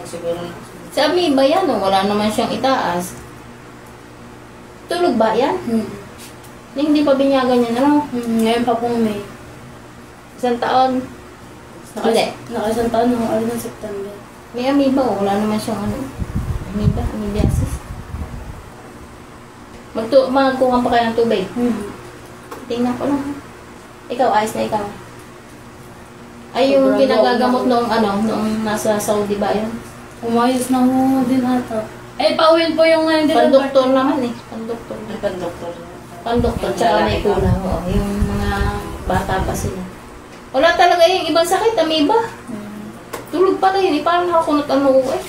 siguro. Sa amoeba yan, oh, wala naman siyang itaas. Tulog ba yan? Hindi pa binyagan yan, ano? Ngayon pa pong May. Isang taon. Hindi. Naka-isang taon ng araw ng September. May amoeba, oh. Wala naman siyang ano. Amoebiasis. Magkuha pa kayo ng tubig. Tingnan ko lang. Ikaw, ayos na ikaw. Ay, yung pinagagamot noong noong nasa Saudi ba yun? Umayos na mo din ata. Eh, pauwin po yung ngayon din. Pandoktor naman eh. Pandoktor. Ay, pan-doktor. Pandoktor, tsaka may kulang. Oo, yung mga bata pa sila. Wala talaga yung ibang sakit, amoeba. Tulog pala yun eh. Parang nakakunot ang noo eh.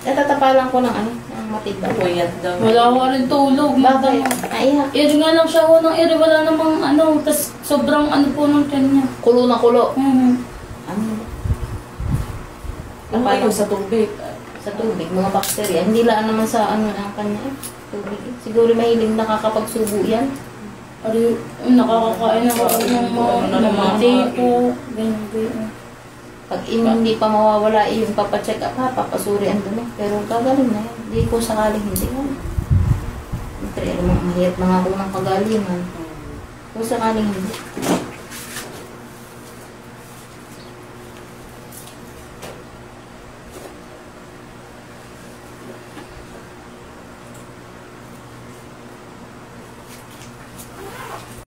Natatapalan ko ng ng matibay. Puyat daw. Wala ko rin tulog. Bakit? Aiyak. Iri nga lang siya ho ng iri. Wala namang tas sobrang po ng tiyan niya. Kulo na kulo. Ano kayo sa tubig? Sa tubig, mga bakterya. Hindi lang naman sa ang kanya tubig. Siguro mahilig nakakapagsubo yan. Ari, nakakakain ako ng mga tipo. Ganyan. Pag hindi pa mawawala yung papacheck up ha, papasuri ang dumi. Pero gagaling na yan. Hindi ko sakaling hindi yan. Siyempre, mahirap mga unang kagalingan. Kung sakaling hindi.